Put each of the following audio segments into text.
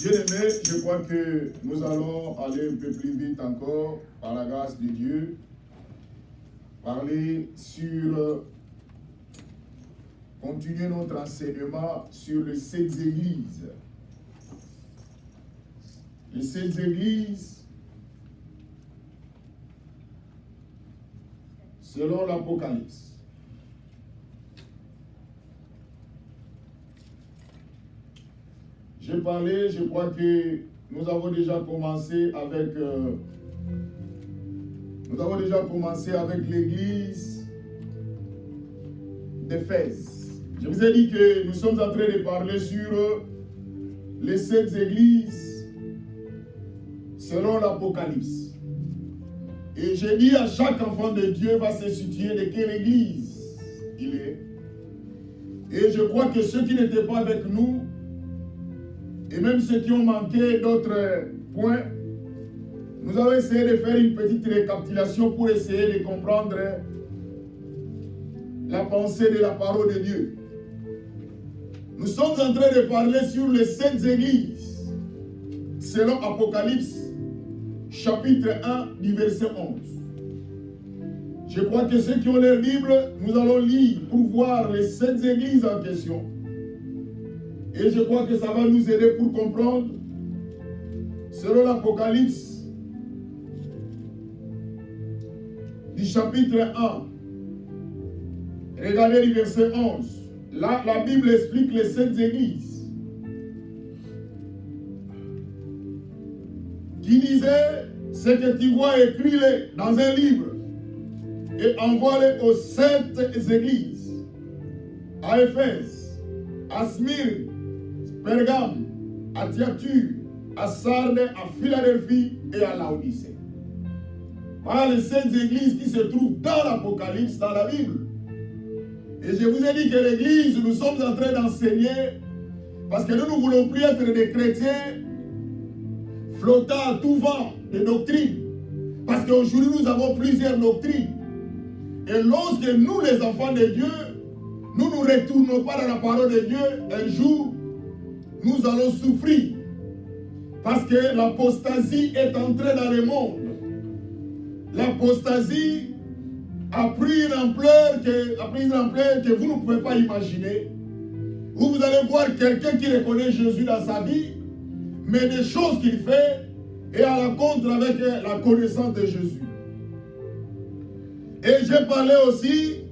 Bien-aimés, je crois que nous allons aller un peu plus vite encore, par la grâce de Dieu, parler sur, continuer notre enseignement sur les 7 églises. Les 7 églises, selon l'Apocalypse. J'ai parlé, je crois que nous avons déjà commencé avec l'église d'Éphèse. Je vous ai dit que nous sommes en train de parler sur les 7 églises selon l'Apocalypse. Et j'ai dit à chaque enfant de Dieu va se situer de quelle église il est. Et je crois que ceux qui n'étaient pas avec nous, et même ceux qui ont manqué d'autres points, nous allons essayer de faire une petite récapitulation pour essayer de comprendre la pensée de la parole de Dieu. Nous sommes en train de parler sur les 7 églises, selon Apocalypse, chapitre 1, du verset 11. Je crois que ceux qui ont leur Bible, nous allons lire pour voir les 7 églises en question. Et je crois que ça va nous aider pour comprendre, selon l'Apocalypse, du chapitre 1. Regardez le verset 11. Là, la Bible explique les 7 églises. Qui disait, ce que tu vois, écris-le dans un livre et envoie-le aux 7 églises. À Éphèse, à Smyrne, Pergame, à Thyatire, à Sardes, à Philadelphie et à Laodicée. Voilà les 7 églises qui se trouvent dans l'Apocalypse, dans la Bible. Et je vous ai dit que l'église, nous sommes en train d'enseigner parce que nous ne voulons plus être des chrétiens flottant à tout vent de doctrines. Parce qu'aujourd'hui, nous avons plusieurs doctrines. Et lorsque nous, les enfants de Dieu, nous ne nous retournons pas dans la parole de Dieu, un jour, nous allons souffrir. Parce que l'apostasie est entrée dans le monde. L'apostasie a pris une ampleur que vous ne pouvez pas imaginer. Où vous allez voir quelqu'un qui reconnaît Jésus dans sa vie, mais des choses qu'il fait est à l'encontre avec la connaissance de Jésus. Et j'ai parlé aussi,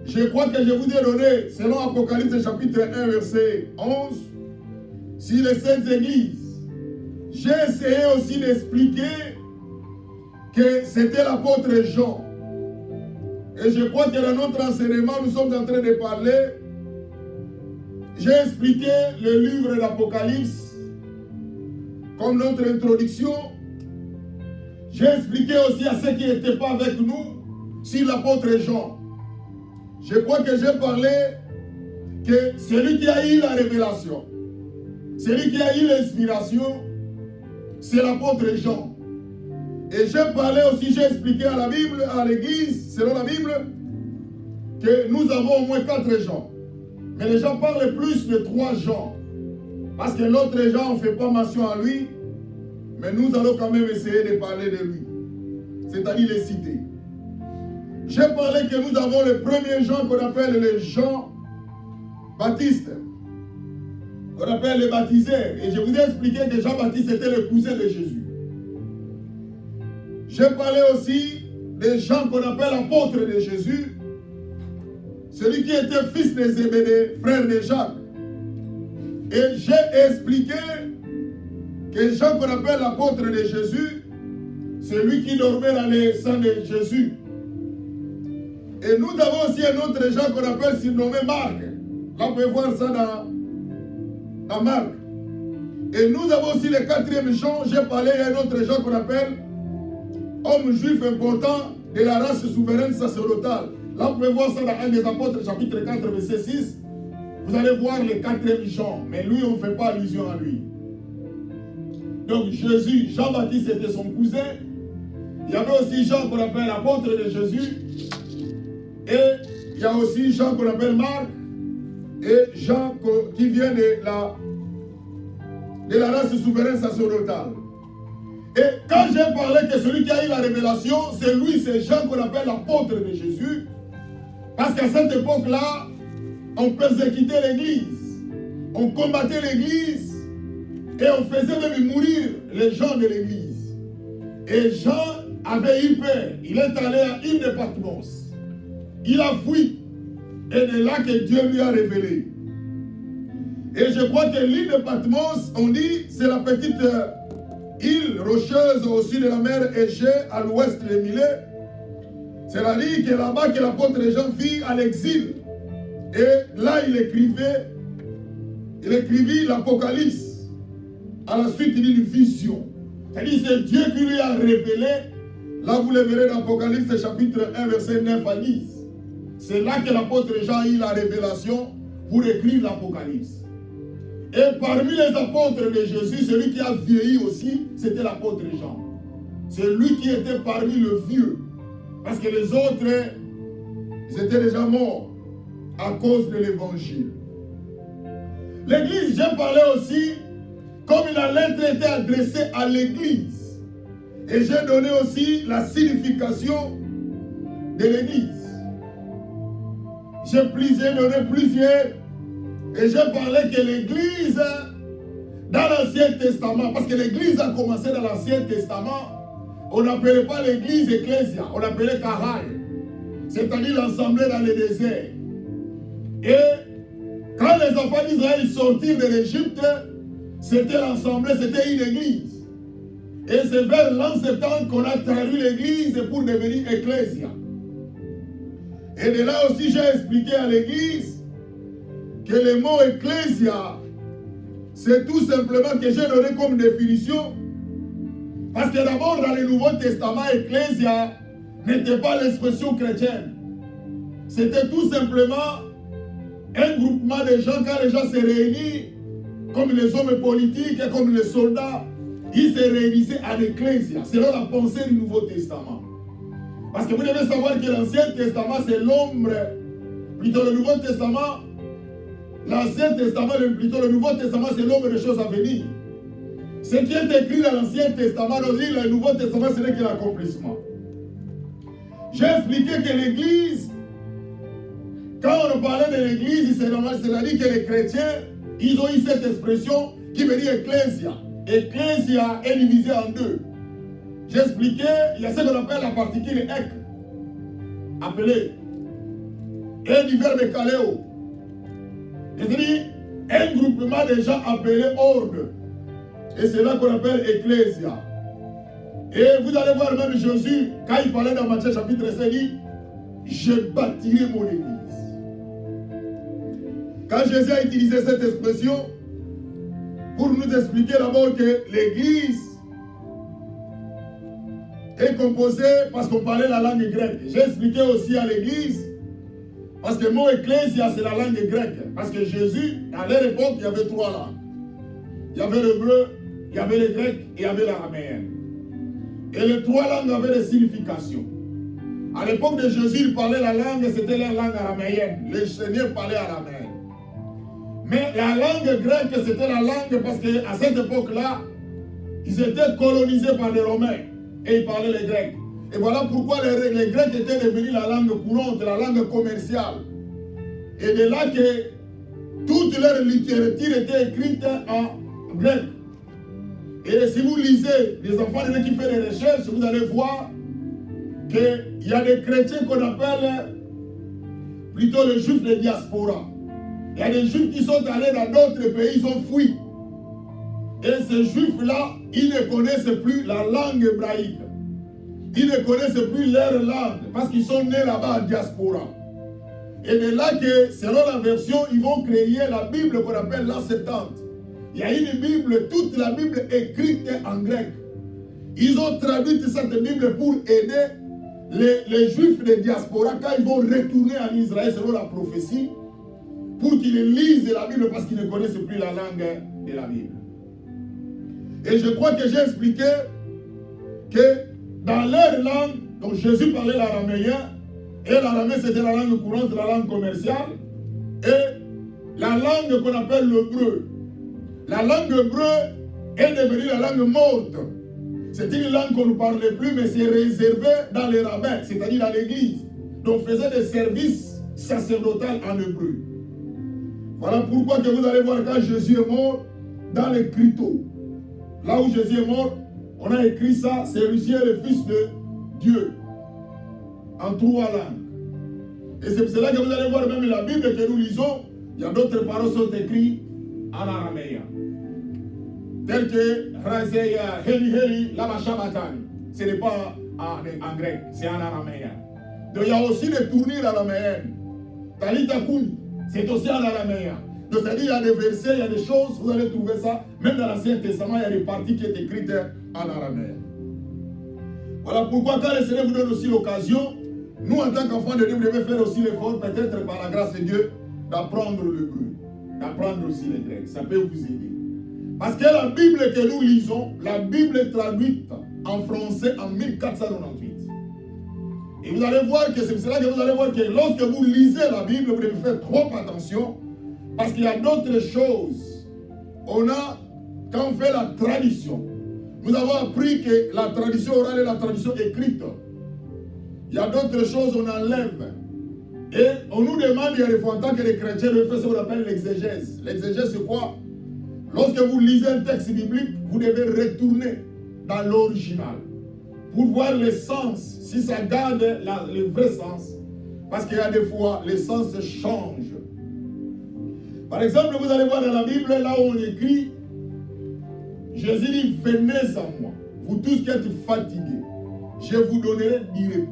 je crois que je vous ai donné, selon Apocalypse chapitre 1, verset 11, sur les 7 églises. J'ai essayé aussi d'expliquer que c'était l'apôtre Jean. Et je crois que dans notre enseignement, nous sommes en train de parler. J'ai expliqué le livre d'Apocalypse comme notre introduction. J'ai expliqué aussi à ceux qui n'étaient pas avec nous sur l'apôtre Jean. Je crois que j'ai parlé que celui qui a eu la révélation, celui qui a eu l'inspiration, c'est l'apôtre Jean. Et j'ai parlé aussi, j'ai expliqué à la Bible, à l'église, selon la Bible, que nous avons au moins 4 Jean. Mais les gens parlent plus de 3 Jean. Parce que l'autre Jean, on ne fait pas mention à lui. Mais nous allons quand même essayer de parler de lui. C'est-à-dire les citer. J'ai parlé que nous avons le premier Jean qu'on appelle le Jean Baptiste. Qu'on appelle le baptiseur. Et je vous ai expliqué que Jean-Baptiste était le cousin de Jésus. J'ai parlé aussi des gens qu'on appelle apôtres de Jésus. Celui qui était fils de Zébédée, frère de Jacques. Et j'ai expliqué que Jean qu'on appelle l'apôtre de Jésus, celui qui dormait dans le sang de Jésus. Et nous avons aussi un autre Jean qu'on appelle surnommé Marc. Là, vous pouvez voir ça dans Marc. Et nous avons aussi le 4e Jean. J'ai parlé d'un autre Jean qu'on appelle homme juif important de la race souveraine sacerdotale. Là, vous pouvez voir ça dans 1 des apôtres, chapitre 4, verset 6. Vous allez voir le 4e Jean. Mais lui, on ne fait pas allusion à lui. Donc, Jésus, Jean-Baptiste était son cousin. Il y avait aussi Jean qu'on appelle l'apôtre de Jésus. Et il y a aussi Jean qu'on appelle Marc. Et Jean qui vient de de la race souveraine sacerdotale. Et quand j'ai parlé que celui qui a eu la révélation, c'est lui, c'est Jean qu'on appelle l'apôtre de Jésus, parce qu'à cette époque-là, on persécutait l'Église, on combattait l'Église, et on faisait même mourir les gens de l'Église. Et Jean avait eu peur, il est allé à l'île de Patmos, il a fui, et de là que Dieu lui a révélé. Et je crois que l'île de Patmos, on dit, c'est la petite île rocheuse au sud de la mer Égée, à l'ouest de Milet. C'est la île que là-bas que l'apôtre Jean fit à l'exil. Et là, il écrivait l'Apocalypse. À la suite, il dit une vision. C'est-à-dire, c'est Dieu qui lui a révélé. Là, vous le verrez dans l'Apocalypse, chapitre 1, verset 9 à 10. C'est là que l'apôtre Jean a eu la révélation pour écrire l'Apocalypse. Et parmi les apôtres de Jésus, celui qui a vieilli aussi, c'était l'apôtre Jean. C'est lui qui était parmi le vieux. Parce que les autres, ils étaient déjà morts à cause de l'évangile. L'église, j'ai parlé aussi, comme la lettre était adressée à l'église. Et j'ai donné aussi la signification de l'église. J'ai donné plusieurs. Et j'ai parlé que l'église, dans l'Ancien Testament, parce que l'église a commencé dans l'Ancien Testament, on n'appelait pas l'église ecclésia, on l'appelait Kahal, c'est-à-dire l'assemblée dans le désert. Et quand les enfants d'Israël sortirent de l'Égypte, c'était l'assemblée, c'était une église. Et c'est vers l'an 70 qu'on a traduit l'église pour devenir ecclésia. Et de là aussi, j'ai expliqué à l'église que le mot ecclésia, c'est tout simplement que j'ai donné comme définition. Parce que d'abord, dans le Nouveau Testament, ecclésia n'était pas l'expression chrétienne. C'était tout simplement un groupement de gens, quand les gens se réunissent, comme les hommes politiques, comme les soldats, ils se réunissaient en ecclésia, selon la pensée du Nouveau Testament. Parce que vous devez savoir que l'Ancien Testament, c'est l'ombre, plutôt le Nouveau Testament, l'Ancien Testament, plutôt le Nouveau Testament, c'est l'ombre des choses à venir. Ce qui est écrit dans l'Ancien Testament, le Nouveau Testament, ce n'est que l'accomplissement. J'ai expliqué que l'Église, quand on parlait de l'Église, c'est-à-dire que les chrétiens, ils ont eu cette expression qui veut dire ecclésia. Ecclésia est divisée en deux. J'ai expliqué, il y a ce qu'on appelle la particule ek, appelée, et du verbe kaleo. C'est-à-dire un groupement de gens appelés ordre. Et c'est là qu'on appelle ecclésia. Et vous allez voir même Jésus, quand il parlait dans Matthieu chapitre 5, il dit, je bâtirai mon église. Quand Jésus a utilisé cette expression, pour nous expliquer d'abord que l'église est composée parce qu'on parlait la langue grecque. J'ai expliqué aussi à l'église, parce que le mot ecclésia, c'est la langue grecque. Parce que Jésus, à leur époque, il y avait trois langues. Il y avait l'hébreu, il y avait le grec et il y avait l'araméen. Et les trois langues avaient des significations. À l'époque de Jésus, il parlait la langue, c'était la langue araméenne. Les Seigneurs parlaient araméen. Mais la langue grecque, c'était la langue parce qu'à cette époque-là, ils étaient colonisés par les Romains. Et ils parlaient les Grecs. Et voilà pourquoi les Grecs étaient devenus la langue courante, la langue commerciale. Et de là que toute leur littérature était écrite en grec. Et si vous lisez les enfants de Dieu qui font des recherches, vous allez voir qu'il y a des chrétiens qu'on appelle plutôt les juifs de diaspora. Il y a des juifs qui sont allés dans d'autres pays, ils ont fui. Et ces juifs-là, ils ne connaissent plus la langue hébraïque. Ils ne connaissent plus leur langue parce qu'ils sont nés là-bas en diaspora. Et de là que, selon la version, ils vont créer la Bible qu'on appelle la Septante. Il y a une Bible, toute la Bible écrite en grec. Ils ont traduit cette Bible pour aider les Juifs de diaspora quand ils vont retourner en Israël selon la prophétie, pour qu'ils lisent la Bible parce qu'ils ne connaissent plus la langue de la Bible. Et je crois que j'ai expliqué que dans leur langue, donc Jésus parlait l'araméen, et l'araméen c'était la langue courante, la langue commerciale, et la langue qu'on appelle l'hébreu. La langue hébreu, est devenue la langue morte. C'est une langue qu'on ne parlait plus, mais c'est réservé dans les rabbins, c'est-à-dire dans l'église. Donc, on faisait des services sacerdotaux en hébreu. Voilà pourquoi que vous allez voir quand Jésus est mort, dans l'écriteau. Là où Jésus est mort, on a écrit ça, c'est Lucie, le Fils de Dieu. En 3 langues. Et c'est pour cela que vous allez voir même la Bible que nous lisons, il y a d'autres paroles qui sont écrites en araméen. Telles que Razeya, Heli Heli, Lama Shabatan. Ce n'est pas en grec, c'est en araméen. Donc il y a aussi des tournures araméennes. Talita Kumi, c'est aussi en araméen. Donc c'est-à-dire il y a des versets, il y a des choses, vous allez trouver ça. Même dans l'Ancien Testament, il y a des parties qui sont écrites en araméen. Voilà pourquoi quand le Seigneur vous donne aussi l'occasion, nous en tant qu'enfants de Dieu, vous devez faire aussi l'effort, peut-être par la grâce de Dieu, d'apprendre l'hébreu, d'apprendre aussi le grec. Ça peut vous aider. Parce que la Bible que nous lisons, la Bible est traduite en français en 1498. Et vous allez voir que c'est pour cela que vous allez voir que lorsque vous lisez la Bible, vous devez faire trop attention. Parce qu'il y a d'autres choses. Quand on fait la tradition, nous avons appris que la tradition orale est la tradition écrite. Il y a d'autres choses on enlève. Et on nous demande, il y a des fois en tant que les chrétiens, de faire ce qu'on appelle l'exégèse. L'exégèse, c'est quoi? Lorsque vous lisez un texte biblique, vous devez retourner dans l'original pour voir le sens, si ça garde le vrai sens. Parce qu'il y a des fois, le sens change. Par exemple, vous allez voir dans la Bible, là où on écrit, Jésus dit, venez à moi, vous tous qui êtes fatigués, je vous donnerai du repos.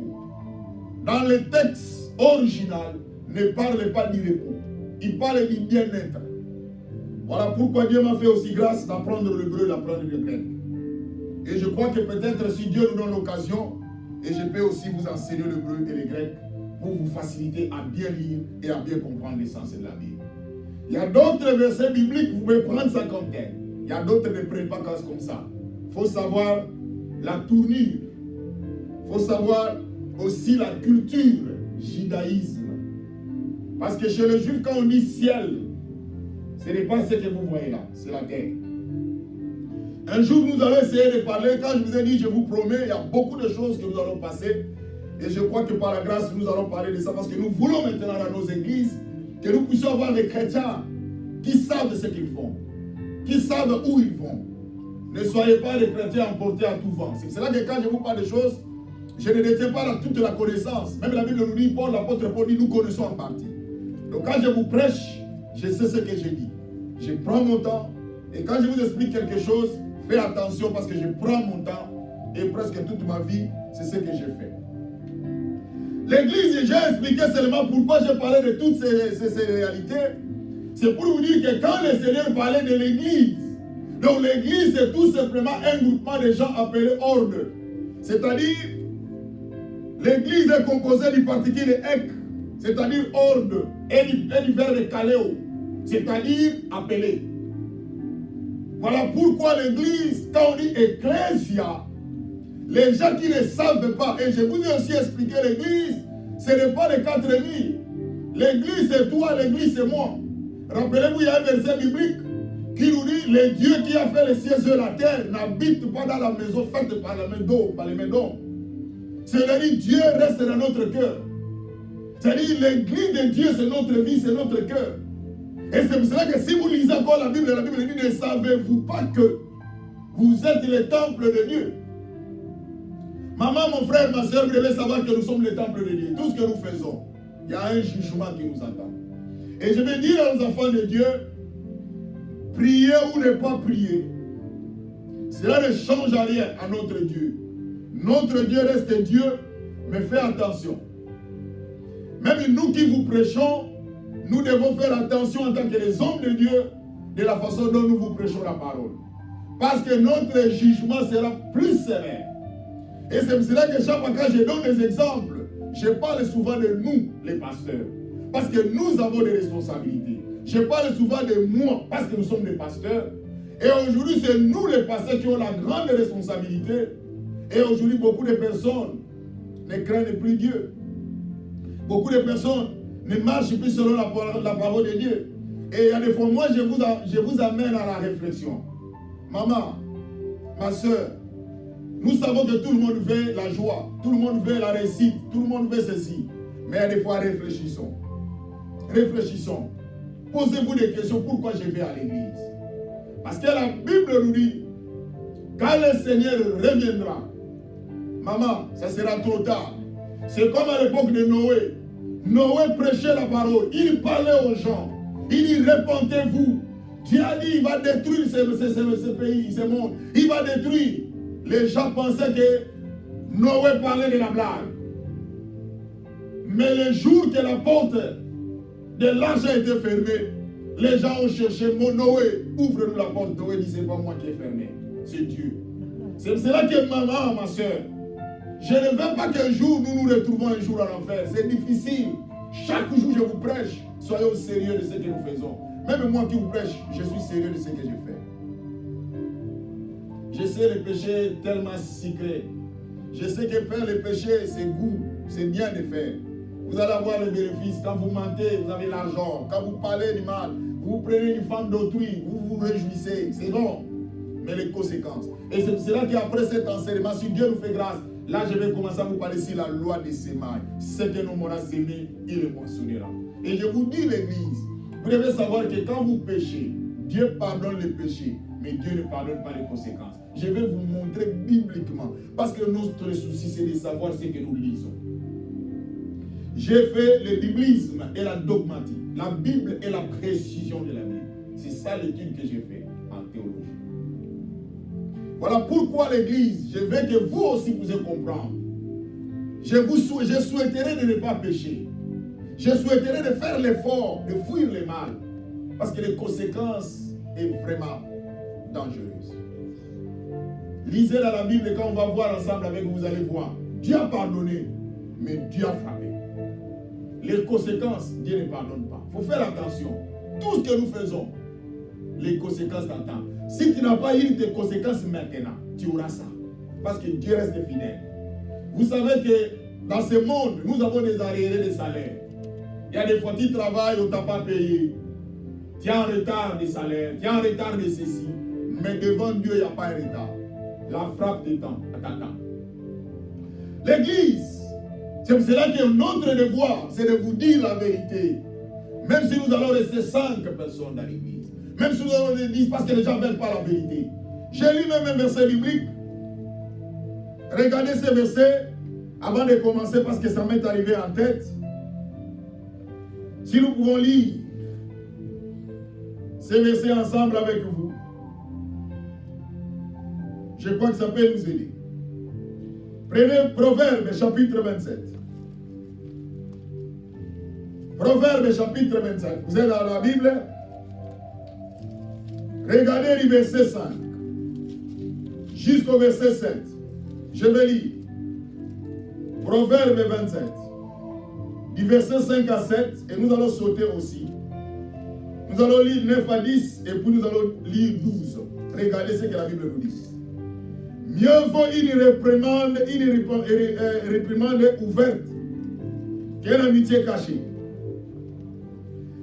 Dans le texte original, ne parle pas du repos, il parle du bien-être. Voilà pourquoi Dieu m'a fait aussi grâce d'apprendre l'hébreu, d'apprendre le grec. Et je crois que peut-être si Dieu nous donne l'occasion, et je peux aussi vous enseigner l'hébreu et le grec pour vous faciliter à bien lire et à bien comprendre l'essence de la Bible. Il y a d'autres versets bibliques, vous pouvez prendre ça comme tel. Il y a d'autres ne prennent pas comme ça. Il faut savoir la tournure. Il faut savoir aussi la culture, judaïsme. Parce que chez les Juifs, quand on dit ciel, ce n'est pas ce que vous voyez là, c'est la terre. Un jour, nous allons essayer de parler. Quand je vous ai dit, je vous promets, il y a beaucoup de choses que nous allons passer. Et je crois que par la grâce, nous allons parler de ça. Parce que nous voulons maintenant dans nos églises que nous puissions avoir des chrétiens qui savent ce qu'ils font, qui savent où ils vont. Ne soyez pas des chrétiens emportés à tout vent. C'est cela que quand je vous parle de choses, je ne détiens pas toute la connaissance. Même la Bible nous dit, l'apôtre Paul dit, nous connaissons en partie. Donc quand je vous prêche, je sais ce que je dis. Je prends mon temps. Et quand je vous explique quelque chose, faites attention parce que je prends mon temps. Et presque toute ma vie, c'est ce que j'ai fait. L'église, j'ai expliqué seulement pourquoi j'ai parlé de toutes ces réalités. C'est pour vous dire que quand le Seigneur parlait de l'église, donc l'église c'est tout simplement un groupement de gens appelés ordre. C'est-à-dire, l'église est composée du particule ek, c'est-à-dire ordre, et du verbe kaleo, c'est-à-dire appelé. Voilà pourquoi l'église, quand on dit ecclésia, les gens qui ne savent pas, et je vous ai aussi expliqué l'église, ce n'est pas les 4 ennemis. L'église c'est toi, l'église c'est moi. Rappelez-vous, il y a un verset biblique qui nous dit, le Dieu qui a fait les cieux et la terre n'habite pas dans la maison faite par la main d'homme, par les mains d'hommes. C'est-à-dire Dieu reste dans notre cœur. C'est-à-dire l'église de Dieu c'est notre vie, c'est notre cœur. Et c'est pour cela que si vous lisez encore la Bible dit, ne savez-vous pas que vous êtes le temple de Dieu? Maman, mon frère, ma soeur, vous devez savoir que nous sommes le temple de Dieu. Tout ce que nous faisons, il y a un jugement qui nous attend. Et je vais dire aux enfants de Dieu, prier ou ne pas prier, cela ne change rien à notre Dieu. Notre Dieu reste Dieu, mais faites attention. Même nous qui vous prêchons, nous devons faire attention en tant que les hommes de Dieu de la façon dont nous vous prêchons la parole. Parce que notre jugement sera plus sévère. Et c'est pour cela que chaque fois que je donne des exemples, je parle souvent de nous, les pasteurs. Parce que nous avons des responsabilités. Je parle souvent de moi, parce que nous sommes des pasteurs. Et aujourd'hui, c'est nous les pasteurs qui ont la grande responsabilité. Et aujourd'hui, beaucoup de personnes ne craignent plus Dieu. Beaucoup de personnes ne marchent plus selon la parole de Dieu. Et il y a des fois, moi, je vous amène à la réflexion. Maman, ma soeur, nous savons que tout le monde veut la joie, tout le monde veut la réussite, tout le monde veut ceci. Mais des fois, réfléchissons. Réfléchissons. Posez-vous des questions. Pourquoi je vais à l'église? Parce que la Bible nous dit, quand le Seigneur reviendra, maman, ça sera trop tard. C'est comme à l'époque de Noé. Noé prêchait la parole. Il parlait aux gens. Il dit, répentez-vous. Dieu a dit, il va détruire ce pays, ce monde. Il va détruire. Les gens pensaient que Noé parlait de la blague. Mais le jour que la porte de l'arche a été fermée, les gens ont cherché, mon Noé, ouvre-nous la porte. Noé dit, c'est pas moi qui ai fermé, c'est Dieu. C'est cela que maman, ma soeur, je ne veux pas qu'un jour nous nous retrouvons un jour en enfer. C'est difficile. Chaque jour je vous prêche, soyez au sérieux de ce que nous faisons. Même moi qui vous prêche, je suis sérieux de ce que je fais. Je sais le péché tellement secret. Je sais que faire le péché, c'est goût, c'est bien de faire. Vous allez avoir le bénéfice. Quand vous mentez, vous avez l'argent. Quand vous parlez du mal, vous prenez une femme d'autrui, vous vous réjouissez. C'est bon. Mais les conséquences. Et c'est cela qu'après cet enseignement, si Dieu nous fait grâce, là je vais commencer à vous parler sur la loi des semailles. Ce que nous m'aura sémé, il le moissonnera. Et je vous dis l'église, vous devez savoir que quand vous péchez, Dieu pardonne les péchés, mais Dieu ne pardonne pas les conséquences. Je vais vous montrer bibliquement. Parce que notre souci, c'est de savoir ce que nous lisons. J'ai fait le biblisme et la dogmatique. La Bible et la précision de la Bible. C'est ça l'étude que j'ai fait en théologie. Voilà pourquoi l'église, je veux que vous aussi puissiez comprendre. Je souhaiterais de ne pas pécher. Je souhaiterais de faire l'effort, de fuir le mal. Parce que les conséquences sont vraiment dangereuses. Lisez dans la Bible et quand on va voir ensemble avec vous, vous allez voir. Dieu a pardonné, mais Dieu a frappé. Les conséquences, Dieu ne pardonne pas. Il faut faire attention. Tout ce que nous faisons, les conséquences t'attendent. Si tu n'as pas eu tes conséquences maintenant, tu auras ça. Parce que Dieu reste fidèle. Vous savez que dans ce monde, nous avons des arriérés de salaire. Il y a des fois tu travailles, on ne t'a pas payé. Tu es en retard de salaire, tu es en retard de ceci. Mais devant Dieu, il n'y a pas un retard. La frappe t'attend. L'église, c'est pour cela que notre devoir, c'est de vous dire la vérité. Même si nous allons rester 5 personnes dans l'église. Même si nous allons rester 10 parce que les gens ne veulent pas la vérité. J'ai lu même un verset biblique. Regardez ce verset avant de commencer parce que ça m'est arrivé en tête. Si nous pouvons lire ce verset ensemble avec vous, je crois que ça peut nous aider. Prenez Proverbe chapitre 27. Proverbe chapitre 27. Vous êtes dans la Bible? Regardez le verset 5 jusqu'au verset 7. Je vais lire. Proverbe 27. Du verset 5 à 7. Et nous allons sauter aussi. Nous allons lire 9 à 10. Et puis nous allons lire 12. Regardez ce que la Bible nous dit. Mieux vaut une réprimande ouverte qu'une amitié cachée.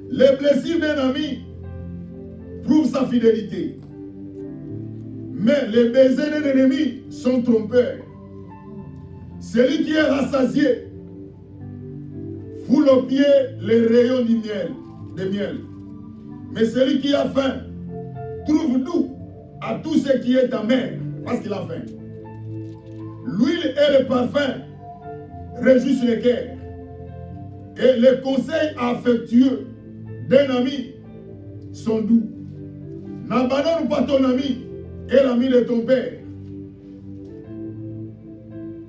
Les blessures d'un ami prouvent sa fidélité. Mais les baisers d'un ennemi sont trompeurs. Celui qui est rassasié foule aux pieds les rayons du miel. Mais celui qui a faim trouve doux à tout ce qui est amer parce qu'il a faim. L'huile et le parfum réjouissent le cœur. Et les conseils affectueux d'un ami sont doux. N'abandonne pas ton ami et l'ami de ton père.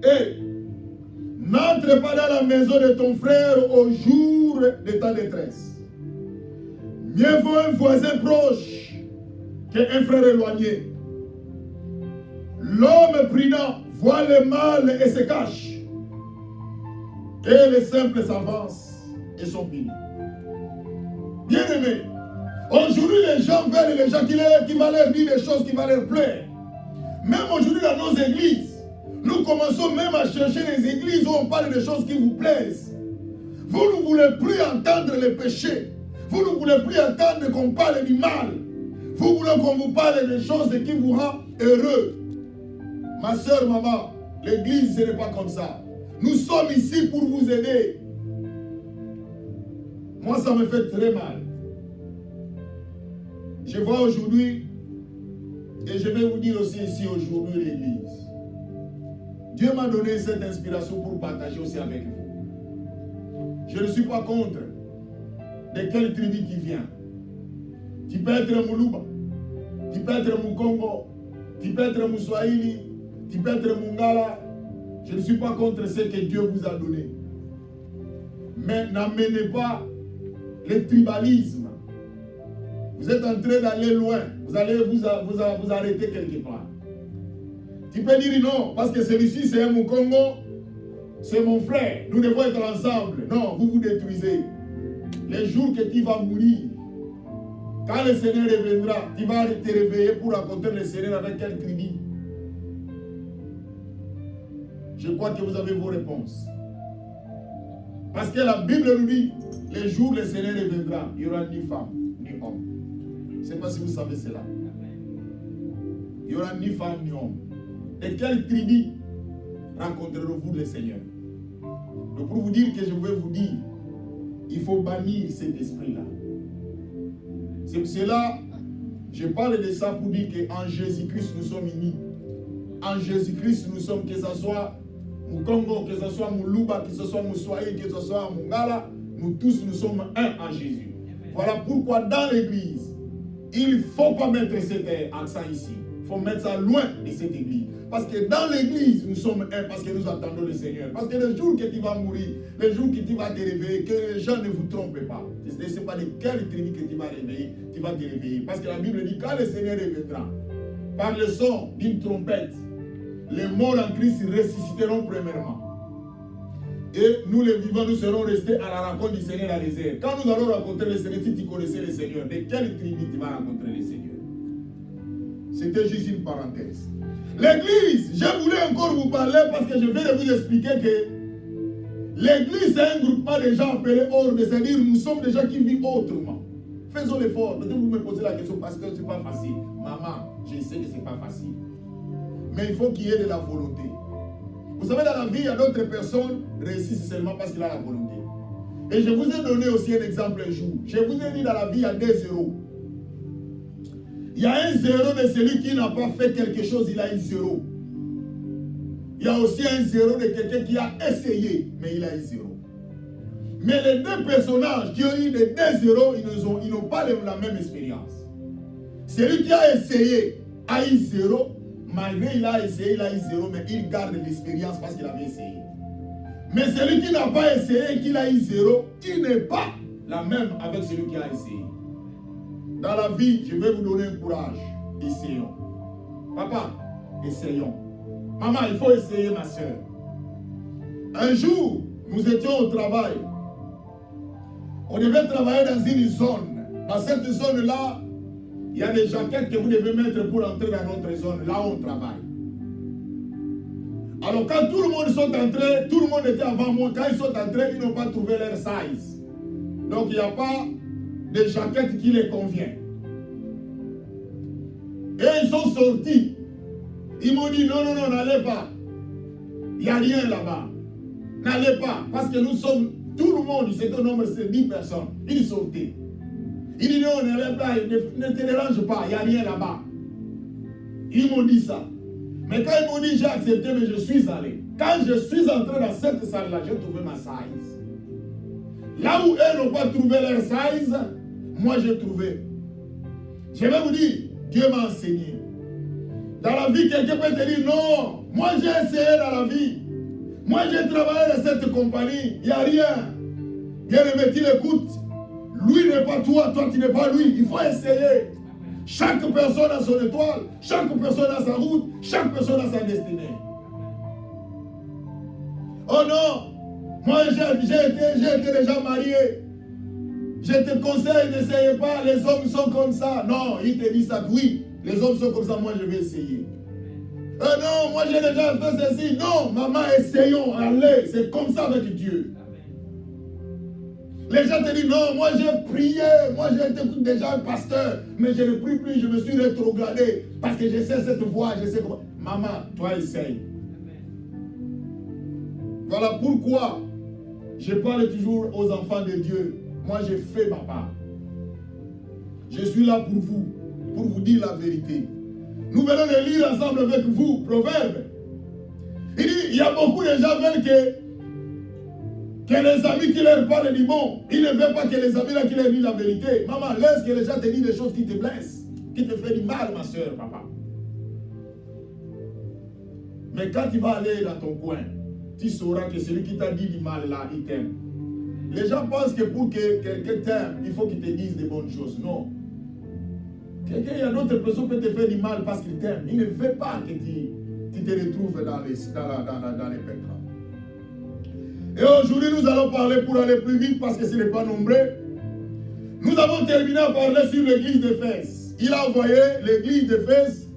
Et n'entre pas dans la maison de ton frère au jour de ta détresse. Mieux vaut un voisin proche qu'un frère éloigné. L'homme prudent voit le mal et se cache. Et les simples s'avancent et sont punis. Bien aimé, aujourd'hui les gens veulent les gens qui vont leur dire des choses qui vont leur plaire. Même aujourd'hui dans nos églises, nous commençons même à chercher les églises où on parle de choses qui vous plaisent. Vous ne voulez plus entendre les péchés. Vous ne voulez plus entendre qu'on parle du mal. Vous voulez qu'on vous parle des choses qui vous rendent heureux. Ma soeur, maman, l'église, ce n'est pas comme ça. Nous sommes ici pour vous aider. Moi, ça me fait très mal. Je vois aujourd'hui, et je vais vous dire aussi ici aujourd'hui l'église. Dieu m'a donné cette inspiration pour partager aussi avec vous. Je ne suis pas contre de quelle tribu tu viens. Tu peux être Muluba, tu peux être Mukongo, tu peux être Muswahili, tu peux être Mungala. Je ne suis pas contre ce que Dieu vous a donné. Mais n'amenez pas le tribalisme. Vous êtes en train d'aller loin. Vous allez vous arrêter quelque part. Tu peux dire non, parce que celui-ci c'est un Mukongo, c'est mon frère. Nous devons être ensemble. Non, vous vous détruisez. Les jours que tu vas mourir, quand le Seigneur reviendra, tu vas te réveiller pour raconter le Seigneur avec quelle tribu. Je crois que vous avez vos réponses. Parce que la Bible nous dit, les jours où le Seigneur reviendra, il n'y aura ni femme, ni homme. Je ne sais pas si vous savez cela. Il n'y aura ni femme, ni homme. De quelle tribu rencontrerez-vous le Seigneur? Donc pour vous dire que je vais vous dire, il faut bannir cet esprit-là. C'est pour cela, je parle de ça pour dire qu'en Jésus-Christ, nous sommes unis. En Jésus-Christ, nous sommes, que ce soit Mukongo, que ce soit Muluba, que ce soit Muswahili, que ce soit Mungala, nous tous, nous sommes un en Jésus. Voilà pourquoi dans l'église, il ne faut pas mettre cet accent ici. Il faut mettre ça loin de cette église. Parce que dans l'église, nous sommes un parce que nous attendons le Seigneur. Parce que le jour que tu vas mourir, le jour que tu vas te réveiller, que les gens ne vous trompent pas. Je ne sais pas de quelle tribu que tu vas te réveiller. Parce que la Bible dit, quand le Seigneur reviendra, par le son d'une trompette, les morts en Christ ressusciteront premièrement. Et nous les vivants, nous serons restés à la rencontre du Seigneur dans les airs. Quand nous allons rencontrer le Seigneur, si tu connaissais le Seigneur, de quelle tribu tu vas rencontrer le Seigneur? C'était juste une parenthèse. L'église, je voulais encore vous parler parce que je vais vous expliquer que l'église c'est un groupement de gens appelés ordre, c'est-à-dire nous sommes des gens qui vivent autrement. Faisons l'effort. Peut-être vous me posez la question parce que ce n'est pas facile. Maman, je sais que ce n'est pas facile. Mais il faut qu'il y ait de la volonté. Vous savez, dans la vie, il y a d'autres personnes qui réussissent seulement parce qu'il a la volonté. Et je vous ai donné aussi un exemple un jour. Je vous ai dit dans la vie, il y a des zéros. Il y a un zéro de celui qui n'a pas fait quelque chose, il a eu zéro. Il y a aussi un zéro de quelqu'un qui a essayé, mais il a eu zéro. Mais les deux personnages qui ont eu des deux zéros, ils n'ont pas la même expérience. Celui qui a essayé a eu zéro, malgré il a essayé, il a eu zéro, mais il garde l'expérience parce qu'il avait essayé. Mais celui qui n'a pas essayé et qui a eu zéro, il n'est pas la même avec celui qui a essayé. Dans la vie, je vais vous donner un courage. Essayons. Papa, essayons. Maman, il faut essayer, ma soeur. Un jour, nous étions au travail. On devait travailler dans une zone. Dans cette zone-là, il y a des jaquettes que vous devez mettre pour entrer dans notre zone, là où on travaille. Alors quand tout le monde sont entrés, tout le monde était avant moi, quand ils sont entrés, ils n'ont pas trouvé leur size. Donc il n'y a pas de jaquette qui les convient. Et ils sont sortis. Ils m'ont dit non, n'allez pas. Il n'y a rien là-bas. N'allez pas. Parce que nous sommes, tout le monde, c'est un nombre de 10 personnes. Ils sortaient. Il dit non, n'allez pas, ne te dérange pas, il n'y a rien là-bas. Ils m'ont dit ça. Mais quand ils m'ont dit j'ai accepté, mais je suis allé. Quand je suis entré dans cette salle-là, j'ai trouvé ma size. Là où eux n'ont pas trouvé leur size, moi j'ai trouvé. Je vais vous dire, Dieu m'a enseigné. Dans la vie, quelqu'un peut te dire non, moi j'ai essayé dans la vie. Moi j'ai travaillé dans cette compagnie, il n'y a rien. Bien aimé, tu l'écoutes. Lui n'est pas toi, toi tu n'es pas lui. Il faut essayer. Chaque personne a son étoile, chaque personne a sa route, chaque personne a sa destinée. Oh non, moi j'ai été déjà marié. Je te conseille, n'essayez pas, les hommes sont comme ça. Non, il te dit ça, oui, les hommes sont comme ça, moi je vais essayer. Non, moi j'ai déjà fait ceci. Non, maman, essayons, allez, c'est comme ça avec Dieu. Les gens te disent, non, moi j'ai prié, moi j'ai été déjà un pasteur, mais je ne prie plus, je me suis rétrogradé, parce que je sais cette voie, je sais comment. Maman, toi essaye. Voilà pourquoi je parle toujours aux enfants de Dieu. Moi j'ai fait ma part. Je suis là pour vous dire la vérité. Nous venons de lire ensemble avec vous, Proverbe. Il dit, il y a beaucoup de gens qui veulent que les amis qui leur parlent du bon, ils ne veulent pas que les amis là qui leur disent la vérité. Maman, laisse que les gens te disent des choses qui te blessent, qui te font du mal, ma soeur, papa. Mais quand tu vas aller dans ton coin, tu sauras que celui qui t'a dit du mal là, il t'aime. Les gens pensent que pour que quelqu'un t'aime, il faut qu'il te dise des bonnes choses. Non. Il y a d'autres personnes qui te font du mal parce qu'ils t'aiment. Il ne veut pas que tu te retrouves dans les pétrants. Et aujourd'hui, nous allons parler pour aller plus vite parce que ce n'est pas nombreux. Nous avons terminé à parler sur l'église d'Éphèse. Il a envoyé l'église d'Éphèse.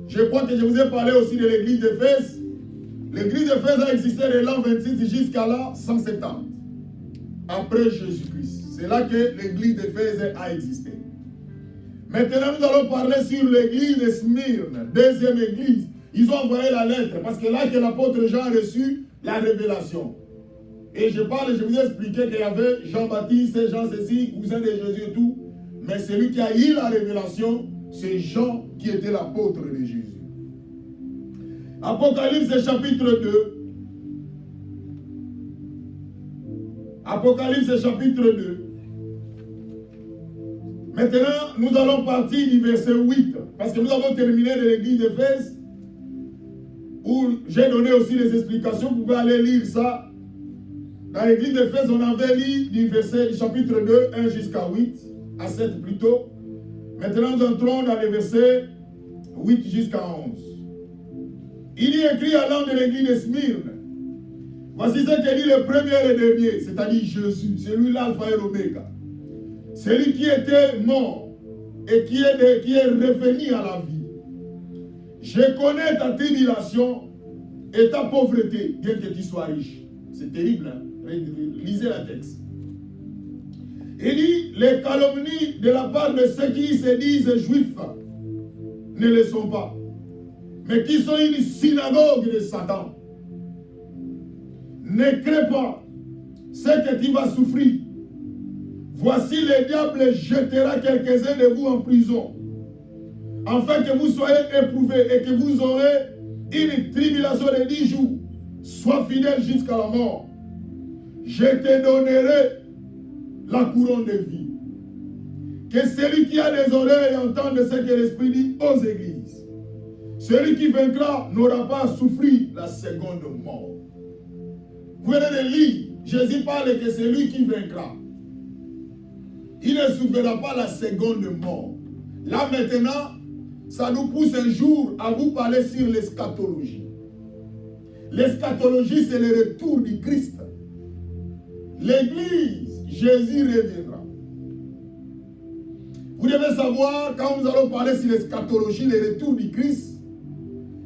Je crois que je vous ai parlé aussi de l'église d'Éphèse. L'église d'Éphèse a existé de l'an 26 jusqu'à l'an 170. Après Jésus-Christ. C'est là que l'église d'Éphèse a existé. Maintenant, nous allons parler sur l'église de Smyrne, deuxième église. Ils ont envoyé la lettre parce que là que l'apôtre Jean a reçu la révélation. Et je vous ai expliqué qu'il y avait Jean-Baptiste, Jean ceci, cousin de Jésus et tout. Mais celui qui a eu la révélation, c'est Jean qui était l'apôtre de Jésus. Apocalypse chapitre 2. Apocalypse chapitre 2. Maintenant, nous allons partir du verset 8. Parce que nous avons terminé de l'église d'Éphèse. Où j'ai donné aussi les explications. Vous pouvez aller lire ça. Dans l'église d'Éphèse, on avait lu du chapitre 2, 1 jusqu'à 8. À 7 plutôt. Maintenant, nous entrons dans les versets 8 jusqu'à 11. Il y écrit à l'âme de l'église de Smyrne. Voici ce que dit le premier et le dernier, c'est-à-dire Jésus. C'est lui l'alpha et l'oméga. Celui qui était mort et qui est revenu à la vie. Je connais ta tribulation et ta pauvreté, bien que tu sois riche. C'est terrible, hein? Lisez la texte. Il dit, les calomnies de la part de ceux qui se disent juifs ne le sont pas, mais qui sont une synagogue de Satan. Ne crée pas ce que tu vas souffrir. Voici le diable jettera quelques-uns de vous en prison, afin que vous soyez éprouvés et que vous aurez une tribulation de 10 jours. Sois fidèle jusqu'à la mort. Je te donnerai la couronne de vie. Que celui qui a des oreilles entende ce que l'Esprit dit aux églises. Celui qui vaincra n'aura pas à souffrir la seconde mort. Vous venez de lire, Jésus parle que c'est lui qui vaincra. Il ne souffrira pas la seconde mort. Là maintenant, ça nous pousse un jour à vous parler sur l'eschatologie. L'eschatologie, c'est le retour du Christ. L'église, Jésus reviendra. Vous devez savoir, quand nous allons parler sur l'eschatologie, le retour du Christ,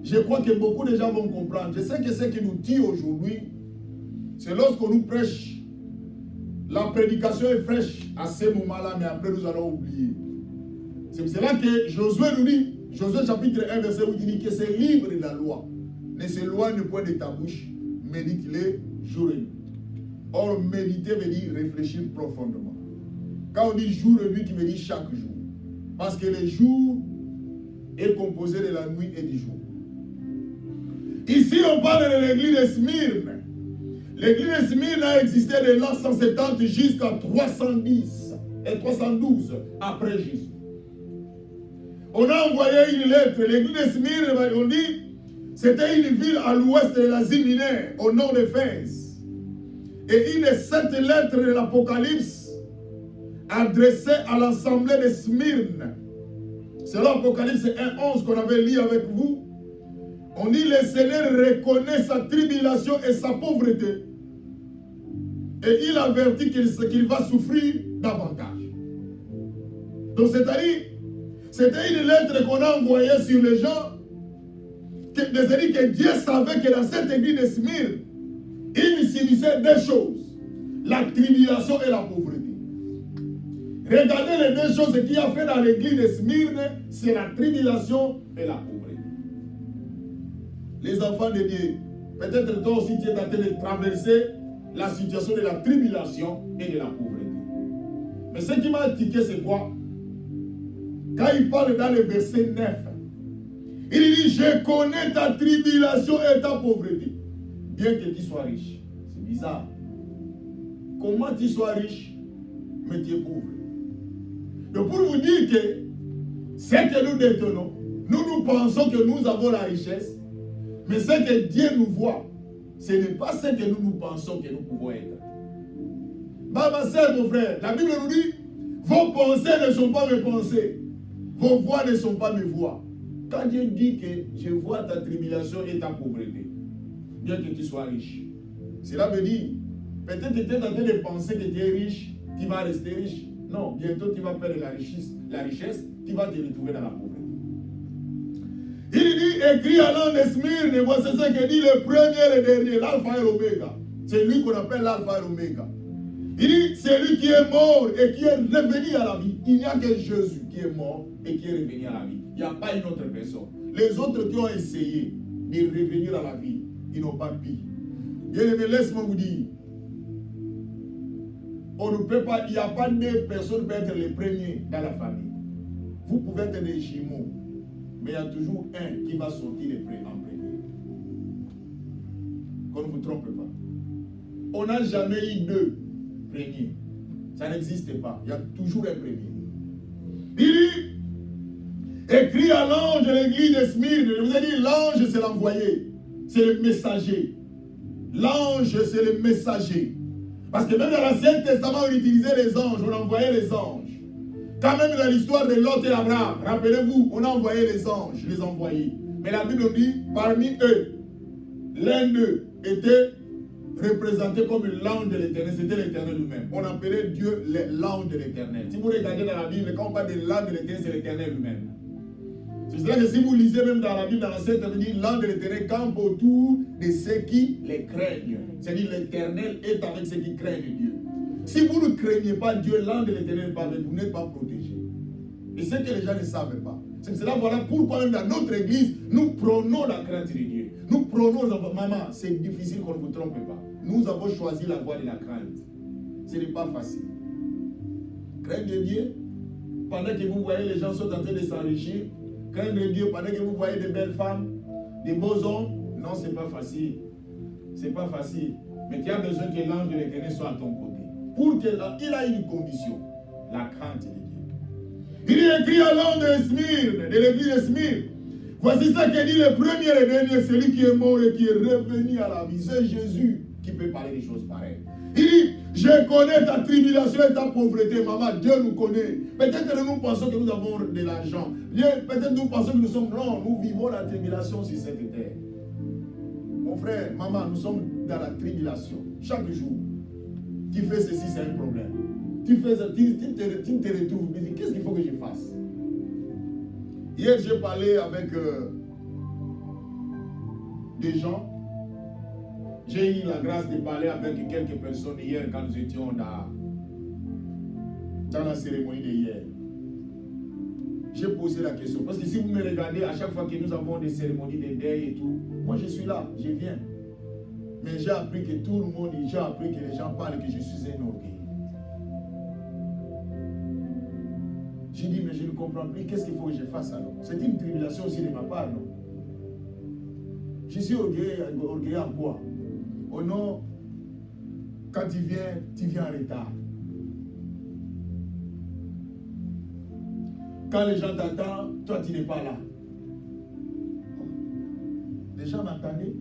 je crois que beaucoup de gens vont comprendre. Je sais que ce qui nous tue aujourd'hui, c'est lorsqu'on nous prêche. La prédication est fraîche à ce moment-là, mais après nous allons oublier. C'est pour cela que Josué nous dit, Josué chapitre 1, verset 8, il dit que ce livre de la loi ne s'éloigne point de ta bouche, médite-les jour et nuit. Or, méditer veut dire réfléchir profondément. Quand on dit jour et nuit, qui veut dire chaque jour. Parce que le jour est composé de la nuit et du jour. Ici, on parle de l'église de Smyrne. L'église de Smyrne a existé de l'an 170 jusqu'à 310 et 312 après Jésus. On a envoyé une lettre. L'église de Smyrne, on dit, c'était une ville à l'ouest de l'Asie mineure, au nord d'Éphèse. Et une de cette lettre de l'Apocalypse adressée à l'assemblée de Smyrne. C'est l'Apocalypse 1:11 qu'on avait lu avec vous. On dit, le Seigneur reconnaît sa tribulation et sa pauvreté. Et il avertit qu'il va souffrir davantage. Donc c'est-à-dire, c'était une lettre qu'on a envoyée sur les gens. C'est-à-dire que Dieu savait que dans cette église de Smyrne, il subissait deux choses. la tribulation et la pauvreté. Regardez les deux choses qu'il a fait dans l'église de Smyrne, c'est la tribulation et la pauvreté. Les enfants de Dieu, peut-être toi aussi tu es en train de traverser la situation de la tribulation et de la pauvreté. Mais ce qui m'a tiqué, c'est quoi? Quand il parle dans le verset 9, il dit, je connais ta tribulation et ta pauvreté, bien que tu sois riche. C'est bizarre. Comment tu sois riche, mais tu es pauvre? Donc pour vous dire que ce que nous détenons, nous pensons que nous avons la richesse, mais ce que Dieu nous voit, ce n'est pas ce que nous pensons que nous pouvons être. Ma soeur, mon frère, la Bible nous dit, vos pensées ne sont pas mes pensées, vos voix ne sont pas mes voix. Quand Dieu dit que je vois ta tribulation et ta pauvreté, bien que tu sois riche, cela veut dire, peut-être que tu es en train de penser que tu es riche, tu vas rester riche. Non, bientôt tu vas perdre la richesse, tu vas te retrouver dans la pauvreté. Il dit, écrit à l'an de Smyrne, voici ce que dit le premier et le dernier, l'alpha et l'oméga. C'est lui qu'on appelle l'alpha et l'oméga. Il dit, c'est lui qui est mort et qui est revenu à la vie. Il n'y a que Jésus qui est mort et qui est revenu à la vie. Il n'y a pas une autre personne. Les autres qui ont essayé de revenir à la vie, ils n'ont pas pu. Bien-aimé, laisse-moi vous dire, on ne peut pas, il n'y a pas deux personnes qui peuvent être les premiers dans la famille. Vous pouvez être des jumeaux, mais il y a toujours un qui va sortir en premier. Qu'on ne vous trompe pas. On n'a jamais eu deux premiers. Ça n'existe pas. Il y a toujours un premier. Il dit, écrit à l'ange de l'église de Smyrne. Je vous ai dit, l'ange c'est l'envoyé. C'est le messager. L'ange c'est le messager. Parce que même dans l'Ancien Testament, on utilisait les anges, on envoyait les anges. Quand même dans l'histoire de Lot et Abraham, rappelez-vous, on a envoyé les anges, les envoyés. Mais la Bible dit, parmi eux, l'un d'eux était représenté comme l'ange de l'Éternel, c'était l'Éternel lui-même. On appelait Dieu l'ange de l'Éternel. Si vous regardez dans la Bible, quand on parle de l'ange de l'Éternel, c'est l'Éternel lui-même. C'est cela que si vous lisez même dans la Bible, dans l'Ancien Testament, l'ange de l'Éternel campe autour de ceux qui les craignent. C'est-à-dire l'Éternel est avec ceux qui craignent Dieu. Si vous ne craignez pas Dieu, l'ange de l'Éternel n'est pas avec vous, vous n'êtes pas protégé. Et c'est que les gens ne savent pas. C'est cela, voilà pourquoi même dans notre église, nous prônons la crainte de Dieu. Nous prônons, maman, c'est difficile qu'on ne vous trompe pas. Nous avons choisi la voie de la crainte. Ce n'est pas facile. Craindre Dieu, pendant que vous voyez les gens sont en train de s'enrichir, craindre Dieu pendant que vous voyez de belles femmes, des beaux hommes, non, ce n'est pas facile. Ce n'est pas facile. Mais tu as besoin que l'ange de l'Éternel soit à ton côté. Pour qu'il a une condition, la crainte de Dieu. Il est écrit à l'ange de Smyrne, de l'église de Smyrne. Voici ça que dit le premier et le dernier, celui qui est mort et qui est revenu à la vie. C'est Jésus qui peut parler des choses pareilles. Il dit, je connais ta tribulation et ta pauvreté, maman, Dieu nous connaît. Peut-être que nous pensons que nous avons de l'argent. Peut-être que nous pensons que nous sommes blancs. Nous vivons la tribulation sur cette terre. Mon frère, maman, nous sommes dans la tribulation. Chaque jour, tu fais ceci, c'est un problème. Tu te retrouves, tu dis, qu'est-ce qu'il faut que je fasse? Hier, j'ai parlé avec des gens. J'ai eu la grâce de parler avec quelques personnes hier quand nous étions dans la cérémonie d'hier. J'ai posé la question. Parce que si vous me regardez, à chaque fois que nous avons des cérémonies de deuil et tout, moi je suis là, je viens. Mais j'ai appris que tout le monde, j'ai appris que les gens parlent que je suis un orgueil. J'ai dit, mais je ne comprends plus, qu'est-ce qu'il faut que je fasse alors? C'est une tribulation aussi de ma part, non? Je suis orgueilleux en quoi? Oh non, quand tu viens en retard. Quand les gens t'attendent, toi tu n'es pas là. Les gens m'attendaient.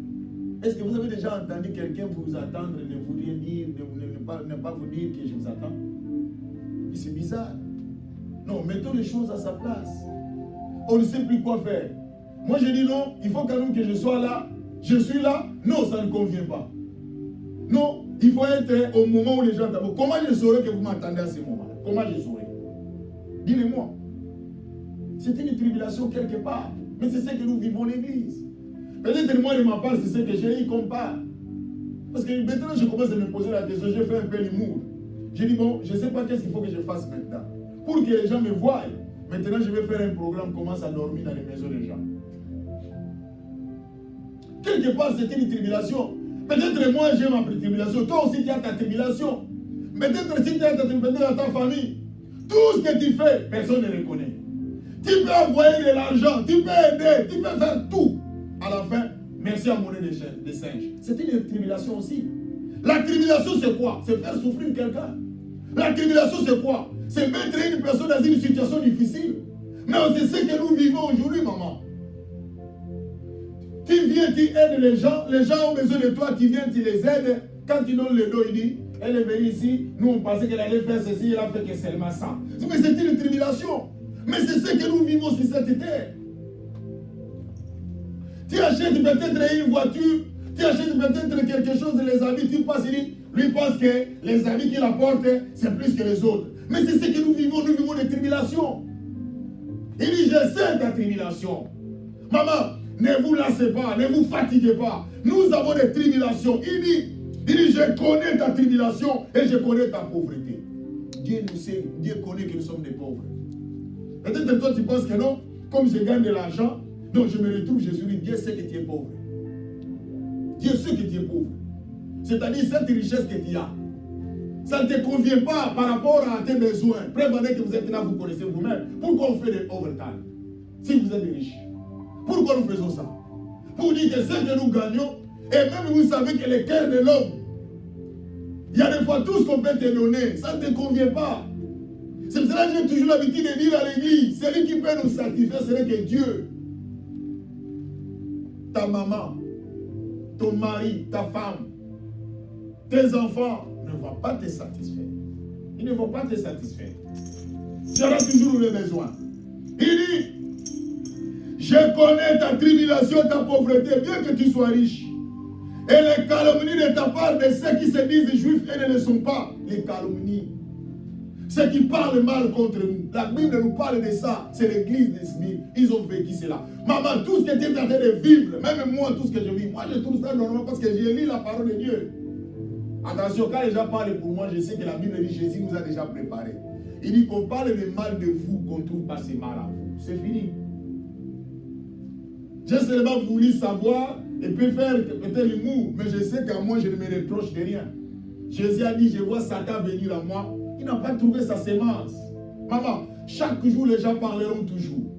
Est-ce que vous avez déjà entendu quelqu'un vous attendre, ne vous rien dire, ne pas vous dire que je vous attends? C'est bizarre. Non, mettons les choses à sa place. On ne sait plus quoi faire. Moi je dis non, il faut quand même que je sois là. Je suis là. Non, ça ne convient pas. Non, il faut être au moment où les gens t'attendent. Comment je saurais que vous m'attendez à ce moment-là? Comment je saurais? Dis-le-moi. C'est une tribulation quelque part. Mais c'est ce que nous vivons l'église. Peut-être moi de ma part, c'est ce que j'ai eu comme part. Parce que maintenant, je commence à me poser la question, j'ai fait un peu l'humour. J'ai dit, bon, je ne sais pas qu'est-ce qu'il faut que je fasse maintenant. Pour que les gens me voient. Maintenant, je vais faire un programme, commence à dormir dans les maisons des gens. Quelque part, c'était une tribulation. Peut-être moi, j'ai ma tribulation. Toi aussi, tu as ta tribulation. Peut-être si tu as ta tribulation dans ta famille, tout ce que tu fais, personne ne reconnaît. Tu peux envoyer de l'argent, tu peux aider, tu peux faire tout. À la fin, merci à monnaie des singes. C'est une tribulation aussi. La tribulation, c'est quoi? C'est faire souffrir quelqu'un. La tribulation, c'est quoi? C'est mettre une personne dans une situation difficile. Mais c'est ce que nous vivons aujourd'hui, maman. Tu viens, tu aides les gens ont besoin de toi, tu viens, tu les aides. Quand tu donnes le dos, il dit, elle est venue ici, nous on pensait qu'elle allait faire ceci, elle a fait que seulement ça. Mais c'est une tribulation. Mais c'est ce que nous vivons sur cette terre. Tu achètes peut-être une voiture, tu achètes peut-être quelque chose, les habits, tu passes, lui pense que les habits qu'il apporte, c'est plus que les autres. Mais c'est ce que nous vivons des tribulations. Il dit, je sais ta tribulation. Maman, ne vous lassez pas, ne vous fatiguez pas. Nous avons des tribulations. Il dit, je connais ta tribulation et je connais ta pauvreté. Dieu nous sait, Dieu connaît que nous sommes des pauvres. Peut-être toi tu penses que non, comme je gagne de l'argent, donc je me retrouve, je suis dit, Dieu sait que tu es pauvre. Dieu sait que tu es pauvre. C'est-à-dire cette richesse que tu as. Ça ne te convient pas par rapport à tes besoins. Prévenez que vous êtes là, vous connaissez vous-même. Pourquoi on fait des overtime si vous êtes riches? Pourquoi nous faisons ça? Pour dire que ce que nous gagnons, et même vous savez que le cœur de l'homme, il y a des fois tout ce qu'on peut te donner, ça ne te convient pas. C'est pour cela que j'ai toujours l'habitude de dire à l'église, celui qui peut nous satisfaire, c'est que Dieu, ta maman, ton mari, ta femme, tes enfants ne vont pas te satisfaire. Ils ne vont pas te satisfaire. Tu auras toujours le besoin. Il dit, je connais ta tribulation, ta pauvreté, bien que tu sois riche. Et les calomnies de ta part de ceux qui se disent juifs et ne le sont pas. Les calomnies. Ceux qui parlent mal contre nous. La Bible nous parle de ça. C'est l'église de Smith. Ils ont vécu cela. Maman, tout ce que tu es en train de vivre, même moi, tout ce que je vis, moi je trouve ça normal parce que j'ai lu la parole de Dieu. Attention, quand les gens parlent pour moi, je sais que la Bible dit Jésus nous a déjà préparé. Il dit qu'on parle de mal de vous, qu'on ne trouve pas ce mal à vous. C'est fini. J'ai seulement voulu savoir et peut faire peut-être l'humour, mais je sais qu'à moi, je ne me reproche de rien. Jésus a dit, je vois Satan venir à moi. Il n'a pas trouvé sa sémence. Maman, chaque jour, les gens parleront toujours.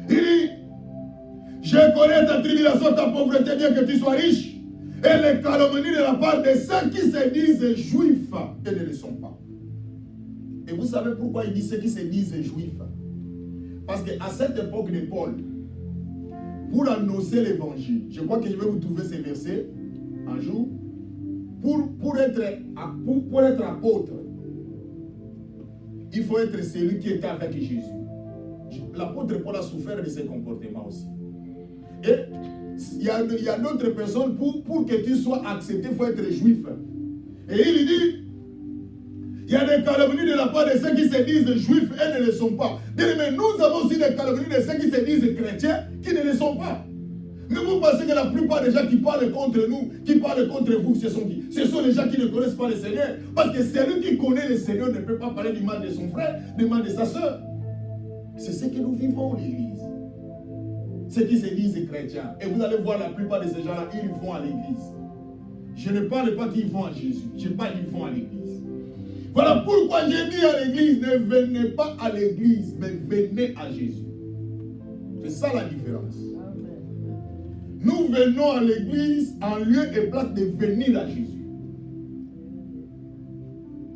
Il dit, je connais ta tribulation, ta pauvreté, bien que tu sois riche. Et les calomnies de la part de ceux qui se disent juifs et ne le sont pas. Et vous savez pourquoi il dit ceux qui se disent juifs? Parce qu'à cette époque de Paul, pour annoncer l'évangile, je crois que je vais vous trouver ces versets un jour, pour être apôtre, il faut être celui qui était avec Jésus. L'apôtre Paul a souffert de ces comportements aussi. Et il y a d'autres personnes, pour que tu sois accepté, il faut être juif. Et il dit, il y a des calomnies de la part de ceux qui se disent juifs et ne le sont pas. Mais nous avons aussi des calomnies de ceux qui se disent chrétiens qui ne le sont pas. Mais vous pensez que la plupart des gens qui parlent contre nous, qui parlent contre vous, ce sont qui? Ce sont les gens qui ne connaissent pas le Seigneur. Parce que celui qui connaît le Seigneur ne peut pas parler du mal de son frère, du mal de sa soeur. C'est ce que nous vivons, l'église. Ceux qui se disent chrétiens. Et vous allez voir la plupart de ces gens-là, ils vont à l'église. Je ne parle pas qu'ils vont à Jésus. Je parle qu'ils vont à l'église. Voilà pourquoi j'ai dit à l'église, ne venez pas à l'église, mais venez à Jésus. C'est ça la différence. Nous venons à l'église en lieu et place de venir à Jésus.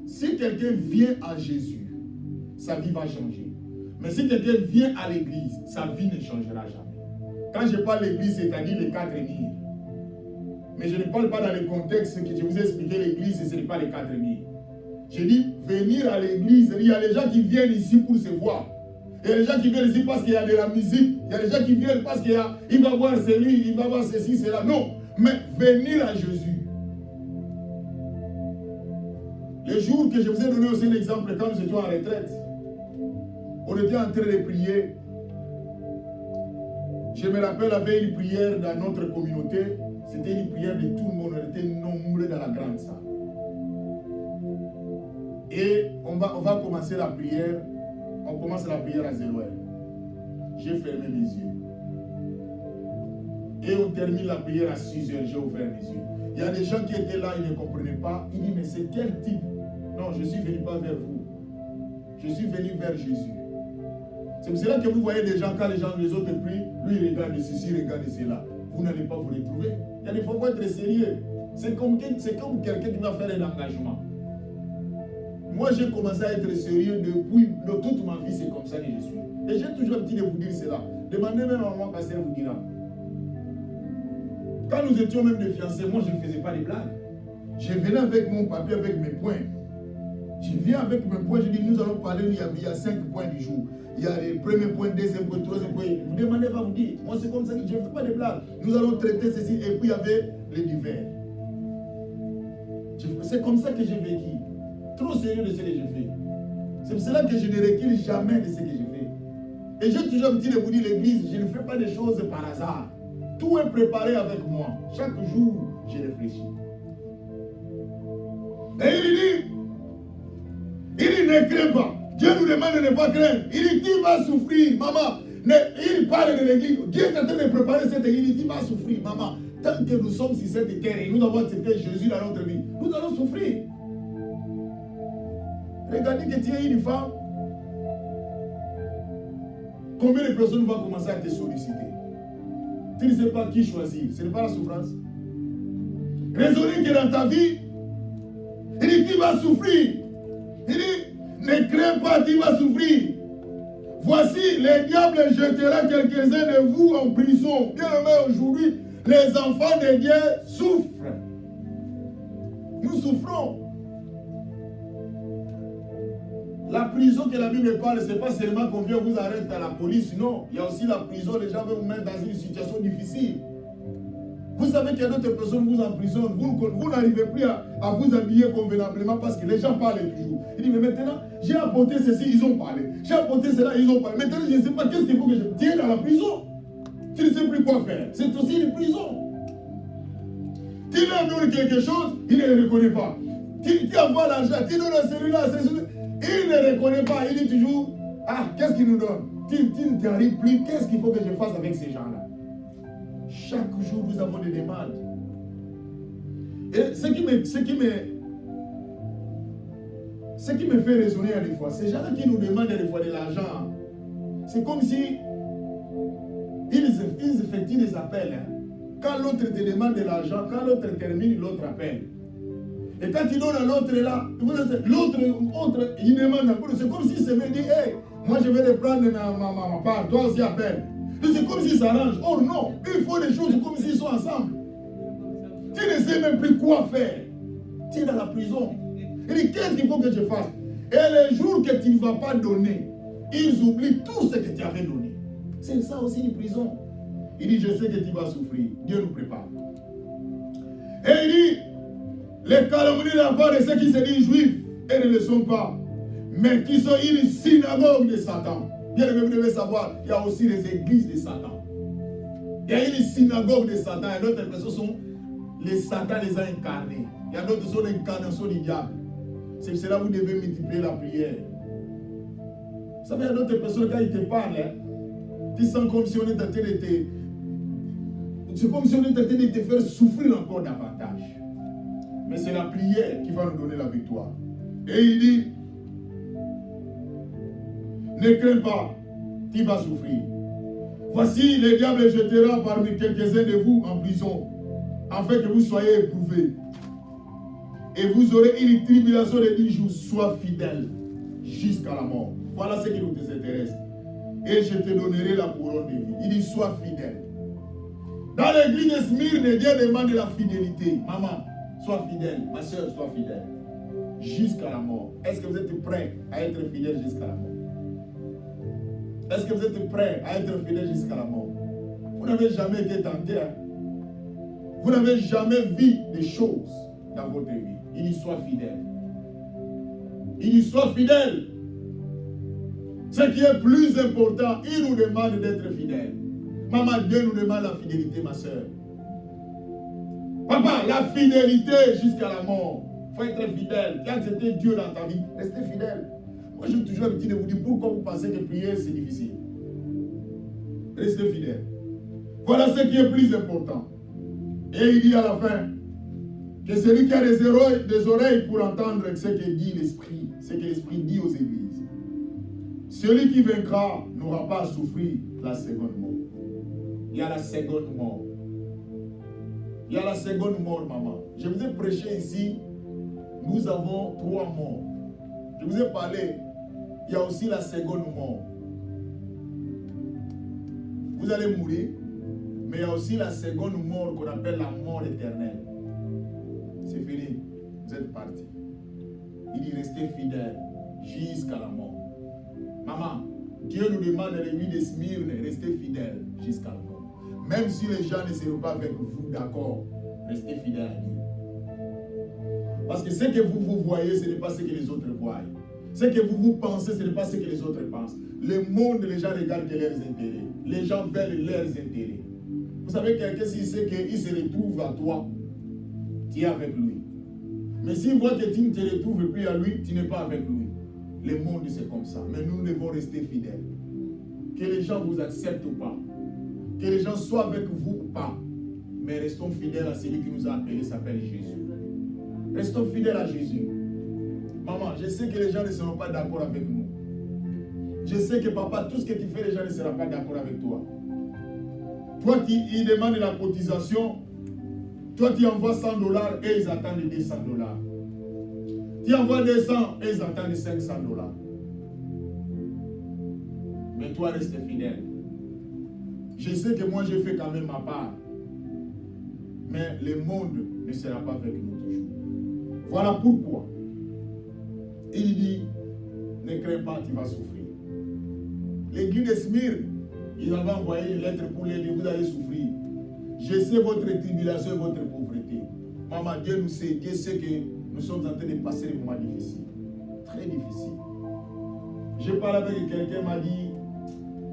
Si quelqu'un vient à Jésus, sa vie va changer. Mais si quelqu'un vient à l'église, sa vie ne changera jamais. Quand je parle l'église, c'est-à-dire les 4 murs. Mais je ne parle pas dans le contexte que je vous ai expliqué, l'église, ce n'est pas les 4 murs. Je dis, venir à l'église, il y a des gens qui viennent ici pour se voir. Il y a des gens qui viennent ici parce qu'il y a de la musique. Il y a des gens qui viennent parce qu'il va voir celui, il va voir ceci, cela. Non, mais venir à Jésus. Le jour que je vous ai donné aussi un exemple, quand nous étions en retraite, on était en train de prier. Je me rappelle, il y avait une prière dans notre communauté. C'était une prière de tout le monde. On était nombreux dans la grande salle. Et on va commencer la prière. On commence la prière à 0 heure. J'ai fermé mes yeux. Et on termine la prière à 6 heures. J'ai ouvert mes yeux. Il y a des gens qui étaient là, ils ne comprenaient pas. Ils disent, mais c'est quel type? Non, je suis venu pas vers vous. Je suis venu vers Jésus. C'est pour cela que vous voyez des gens, quand les autres prient, lui il regarde ceci, il regarde cela. Vous n'allez pas vous retrouver. Il y a des fois, il faut être sérieux. C'est comme quelqu'un qui va faire un engagement. Moi, j'ai commencé à être sérieux depuis toute ma vie, c'est comme ça que je suis. Et j'ai toujours l'habitude de vous dire cela. Demandez même à moi, pasteur vous dira. Quand nous étions même des fiancés, moi, je ne faisais pas des blagues. Je venais avec mon papier, avec mes points. Je viens avec mes points, je dis, nous allons parler, il y a 5 points du jour. Il y a les premiers points, deuxième point, troisième point. Vous demandez, va vous dire. Moi, c'est comme ça que je ne fais pas de blagues. Nous allons traiter ceci, et puis il y avait les divers. C'est comme ça que j'ai vécu. Trop sérieux de ce que j'ai fait. C'est pour cela que je ne recule jamais de ce que j'ai fait. Et j'ai toujours l'habitude de vous dire, l'église, je ne fais pas des choses par hasard. Tout est préparé avec moi. Chaque jour, je réfléchis. Et il dit, ne crains pas. Dieu nous demande de ne pas craindre. Il dit, tu vas souffrir, maman. Il parle de l'église. Dieu est en train de préparer cette église. Il dit, tu vas souffrir, maman. Tant que nous sommes sur cette terre et nous avons accepté Jésus dans notre vie, nous allons souffrir. Regardez que tu es une femme. Combien de personnes vont commencer à te solliciter? Tu ne sais pas qui choisir. Ce n'est pas la souffrance. Raisonnez que dans ta vie, il dit, tu vas souffrir. Il dit, ne crains pas, tu vas souffrir. Voici, le diable jettera quelques-uns de vous en prison. Bien aimé, aujourd'hui, les enfants de Dieu souffrent. Nous souffrons. La prison que la Bible parle, ce n'est pas seulement qu'on vient vous arrêter à la police, non. Il y a aussi la prison, les gens veulent vous mettre dans une situation difficile. Vous savez qu'il y a d'autres personnes qui vous emprisonnent, vous n'arrivez plus à vous habiller convenablement parce que les gens parlent toujours. Il dit, mais maintenant, j'ai apporté ceci, ils ont parlé. J'ai apporté cela, ils ont parlé. Maintenant, je ne sais pas qu'est-ce qu'il faut que je... Tu es dans la prison. Tu ne sais plus quoi faire. C'est aussi une prison. Tu lui donnes quelque chose, il ne le reconnaît pas. Tu envoies l'argent, tu donnes à celui-là, il ne reconnaît pas. Il dit toujours, ah, qu'est-ce qu'il nous donne? Tu ne t'arrives plus, qu'est-ce qu'il faut que je fasse avec ces gens-là? Chaque jour, nous avons des demandes. Et ce qui me fait raisonner à des fois, ces gens-là qui nous demandent des fois de l'argent, c'est comme si ils effectuent des appels. Hein. Quand l'autre te demande de l'argent, quand l'autre termine, l'autre appelle. Et quand il donne à l'autre là, l'autre, il demande encore. C'est comme si se me dit, hey, moi je vais te prendre ma part, toi aussi appelle. C'est comme s'ils s'arrangent. Oh non, il faut des choses comme s'ils sont ensemble. Tu ne sais même plus quoi faire. Tu es dans la prison. Il dit, qu'est-ce qu'il faut que je fasse? Et les jours que tu ne vas pas donner, ils oublient tout ce que tu avais donné. C'est ça aussi une prison. Il dit, je sais que tu vas souffrir. Dieu nous prépare. Et il dit, les calomnies de la part de ceux qui se disent juifs et ne le sont pas, mais qui sont une synagogue de Satan. Bien aimé, vous devez savoir, il y a aussi les églises de Satan. Il y a une synagogue de Satan, et d'autres personnes sont les Satan les a incarnés. Il y a d'autres qui sont l'incarnation du diable. C'est pour cela que vous devez multiplier la prière. Vous savez, il y a d'autres personnes, quand ils te parlent, hein, tu sens comme si on est en train de te... C'est comme si on est en train de te faire souffrir encore davantage. Mais c'est la prière qui va nous donner la victoire. Et il dit, ne crains pas, tu vas souffrir. Voici, le diable jettera parmi quelques-uns de vous en prison, afin que vous soyez éprouvés. Et vous aurez une tribulation de 10 jours. Sois fidèle jusqu'à la mort. Voilà ce qui nous intéresse. Et je te donnerai la couronne de vie. Il dit, sois fidèle. Dans l'église de Smyrne, Dieu demande la fidélité. Maman, sois fidèle. Ma soeur, sois fidèle. Jusqu'à la mort. Est-ce que vous êtes prêts à être fidèle jusqu'à la mort? Est-ce que vous êtes prêts à être fidèle jusqu'à la mort? Vous n'avez jamais été tenté. Hein? Vous n'avez jamais vu des choses dans votre vie. Il dit, sois fidèle. Il dit, sois fidèle. Ce qui est plus important, il nous demande d'être fidèle. Maman, Dieu nous demande la fidélité, ma soeur. Papa, la fidélité jusqu'à la mort. Il faut être fidèle. Quand c'était Dieu dans ta vie, restez fidèle. Moi, j'ai toujours l'habitude de vous dire pourquoi vous pensez que prier, c'est difficile. Restez fidèle. Voilà ce qui est plus important. Et il dit à la fin que celui qui a des oreilles pour entendre ce que dit l'Esprit, ce que l'Esprit dit aux églises. Celui qui vaincra n'aura pas à souffrir la seconde mort. Il y a la seconde mort. Il y a la seconde mort, maman. Je vous ai prêché ici. Nous avons 3 morts. Je vous ai parlé. Il y a aussi la seconde mort. Vous allez mourir. Mais il y a aussi la seconde mort qu'on appelle la mort éternelle. C'est fini. Vous êtes partis. Il dit restez fidèles jusqu'à la mort. Maman, Dieu nous demande à l'église de Smyrne, restez fidèles jusqu'à la mort. Même si les gens ne seront pas avec vous, d'accord, restez fidèles à Dieu. Parce que ce que vous voyez, ce n'est pas ce que les autres voient. Ce que vous pensez, ce n'est pas ce que les autres pensent. Le monde, les gens regardent que leurs intérêts. Les gens veulent leurs intérêts. Vous savez, quelqu'un, s'il sait qu'il se retrouve à toi, tu es avec lui. Mais s'il voit que tu ne te retrouves plus à lui, tu n'es pas avec lui. Le monde, c'est comme ça. Mais nous devons rester fidèles. Que les gens vous acceptent ou pas. Que les gens soient avec vous ou pas. Mais restons fidèles à celui qui nous a appelés, s'appelle Jésus. Restons fidèles à Jésus. Maman, je sais que les gens ne seront pas d'accord avec nous. Je sais que papa, tout ce que tu fais, les gens ne seront pas d'accord avec toi. Toi, ils demandent la cotisation. Toi, tu envoies $100 et ils attendent $200. Tu envoies 200 et ils attendent $500. Mais toi, reste fidèle. Je sais que moi, j'ai fait quand même ma part. Mais le monde ne sera pas avec nous toujours. Voilà pourquoi il dit, ne crains pas, tu vas souffrir. L'église de Smyrne, ils avaient envoyé une lettre pour les dire, vous allez souffrir. Je sais votre tribulation et votre pauvreté. Maman, Dieu nous sait, Dieu sait que nous sommes en train de passer des moments difficiles. Très difficiles. Je parle avec quelqu'un, m'a dit,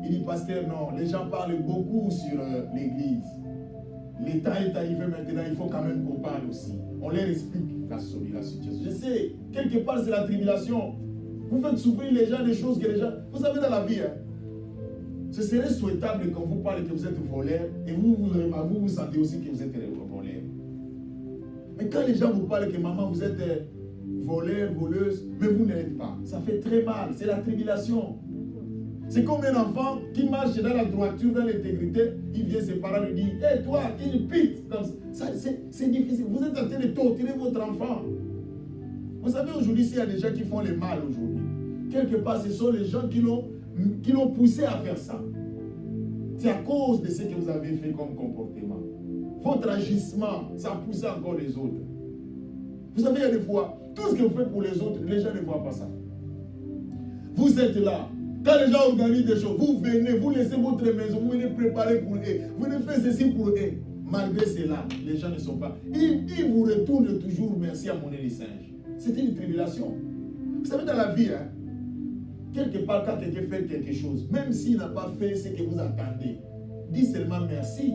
il dit, pasteur, non, les gens parlent beaucoup sur l'église. Le temps est arrivé maintenant, il faut quand même qu'on parle aussi. On leur explique la situation. Je sais, quelque part c'est la tribulation. Vous faites souffrir les gens des choses que les gens... Vous savez dans la vie, hein, ce serait souhaitable quand vous parlez que vous êtes voleur et vous sentez aussi que vous êtes voleur. Mais quand les gens vous parlent que maman vous êtes voleur, voleuse, mais vous n'êtes pas. Ça fait très mal, c'est la tribulation. C'est comme un enfant qui marche dans la droiture, dans l'intégrité, il vient, ses parents lui disent, hé toi, il pite. C'est difficile. Vous êtes en train de torturer votre enfant. Vous savez, aujourd'hui, s'il y a des gens qui font le mal aujourd'hui, quelque part, ce sont les gens qui l'ont poussé à faire ça. C'est à cause de ce que vous avez fait comme comportement. Votre agissement, ça a poussé encore les autres. Vous savez, il y a des fois, tout ce que vous faites pour les autres, les gens ne voient pas ça. Vous êtes là. Quand les gens organisent des choses, vous venez, vous laissez votre maison, vous venez préparer pour eux, vous venez faire ceci pour eux. Malgré cela, les gens ne sont pas. Ils vous retournent toujours merci à mon nez de singe. C'est une tribulation. Vous savez, dans la vie, hein, quelque part, quand quelqu'un fait quelque chose, même s'il n'a pas fait ce que vous attendez, dites seulement merci.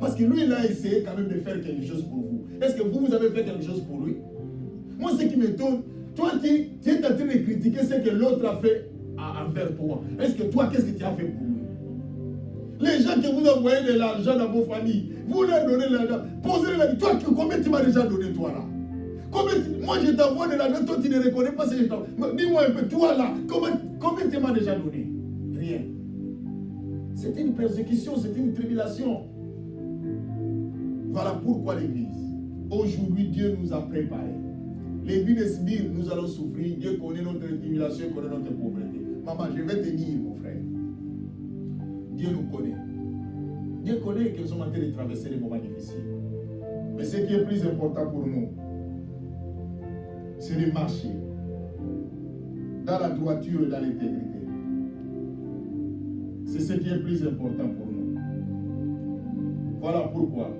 Parce que lui, il a essayé quand même de faire quelque chose pour vous. Est-ce que vous avez fait quelque chose pour lui? Moi, ce qui m'étonne, toi, tu es en train de critiquer ce que l'autre a fait envers toi. Est-ce que toi, qu'est-ce que tu as fait pour lui? Les gens que vous envoyez de l'argent dans vos familles, vous leur donnez l'argent. Posez-leur, toi, combien tu m'as déjà donné, toi, là? Moi, je t'envoie de l'argent, toi, tu ne reconnais pas ce que je t'envoie. Dis-moi un peu, toi, là, combien tu m'as déjà donné? Rien. C'était une persécution, c'était une tribulation. Voilà pourquoi l'Église. Aujourd'hui, Dieu nous a préparés. L'église de Smyrne, nous allons souffrir. Dieu connaît notre tribulation, connaît notre pauvreté. Maman, je vais te dire, mon frère. Dieu nous connaît. Dieu connaît que nous sommes en train de traverser des moments difficiles. Mais ce qui est plus important pour nous, c'est de marcher dans la droiture et dans l'intégrité. C'est ce qui est plus important pour nous. Voilà pourquoi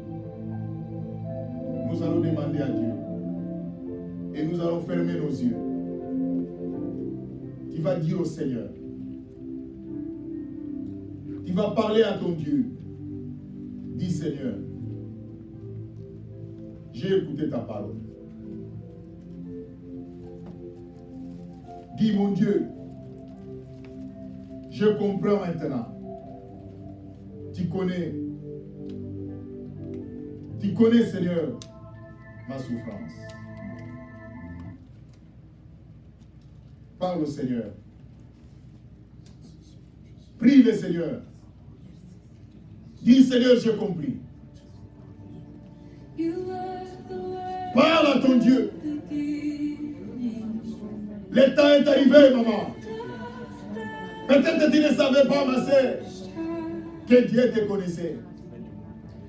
nous allons demander à Dieu et nous allons fermer nos yeux. Tu vas dire au Seigneur, tu vas parler à ton Dieu. Dis Seigneur, J'ai écouté ta parole. Dis, mon Dieu, je comprends maintenant. Tu connais, Seigneur, ma souffrance. Parle au Seigneur. Prie le Seigneur. Dis, Seigneur, j'ai compris. Parle à ton Dieu. Le temps est arrivé, maman. Peut-être que tu ne savais pas, ma sœur, que Dieu te connaissait.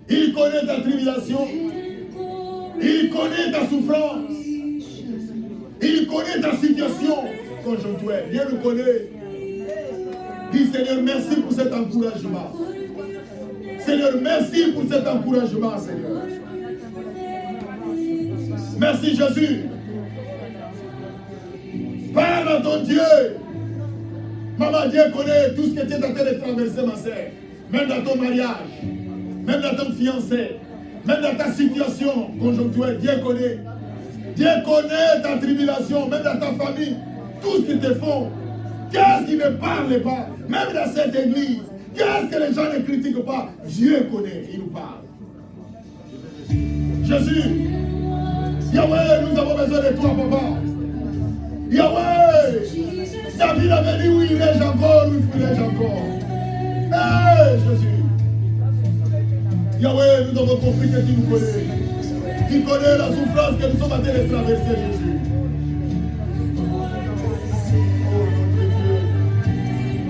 Il connaît ta tribulation. Il connaît ta souffrance. Il connaît ta situation conjoncturelle. Dieu nous connaît. Dis, Seigneur, merci pour cet encouragement. Seigneur, merci pour cet encouragement, Seigneur. Merci, Jésus. Parle à ton Dieu. Maman, Dieu connaît tout ce que tu es en train de traverser, ma sœur. Même dans ton mariage, même dans ton fiancé, même dans ta situation conjoncturelle, Dieu connaît. Dieu connaît ta tribulation, même dans ta famille, tout ce qu'ils te font. Qu'est-ce qui ne parle pas, même dans cette église, qu'est-ce que les gens ne critiquent pas, Dieu connaît, il nous parle. Jésus, Yahweh, nous avons besoin de toi, papa. Yahweh, David avait dit, oui, il est encore, oui, il est encore. Hey, Jésus. Yahweh, nous avons compris que tu nous connais. Tu connais la souffrance que nous sommes en train de traverser, Jésus.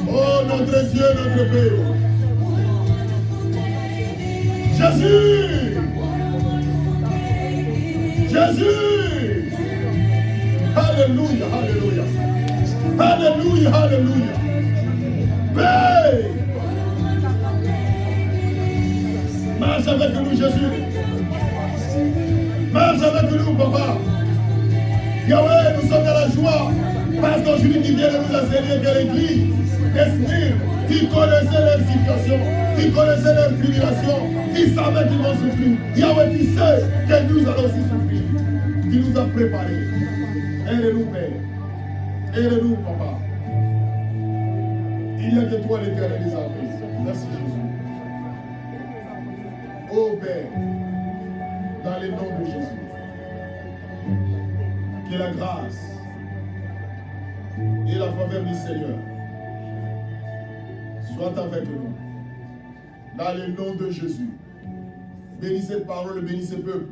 Oh, notre Dieu, notre Père. Jésus. Jésus. Alléluia, alléluia. Alléluia, alléluia. Paix. Marche avec nous, Jésus. Marche avec nous, papa. Yahweh, nous sommes dans la joie. Parce qu'aujourd'hui, tu viens de nous enseigner que l'église, l'esprit, tu connaissais leur situation, tu connaissais leur tribulation, tu savais qu'ils vont souffrir. Yahweh, tu sais que nous allons aussi souffrir. Tu nous as préparés. Aide-nous, Père. Aide-nous, papa. Il n'y a que toi, l'Éternel des armées. Merci, Jésus. Oh, Père, dans le nom de Jésus, que la grâce et la faveur du Seigneur soient avec nous. Dans le nom de Jésus, bénis cette parole, bénis ce peuple.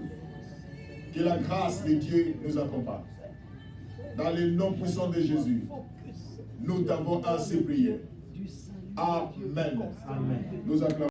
Que la grâce de Dieu nous accompagne. Dans le nom puissant de Jésus, nous t'avons ainsi prié. Amen. Nous acclamons.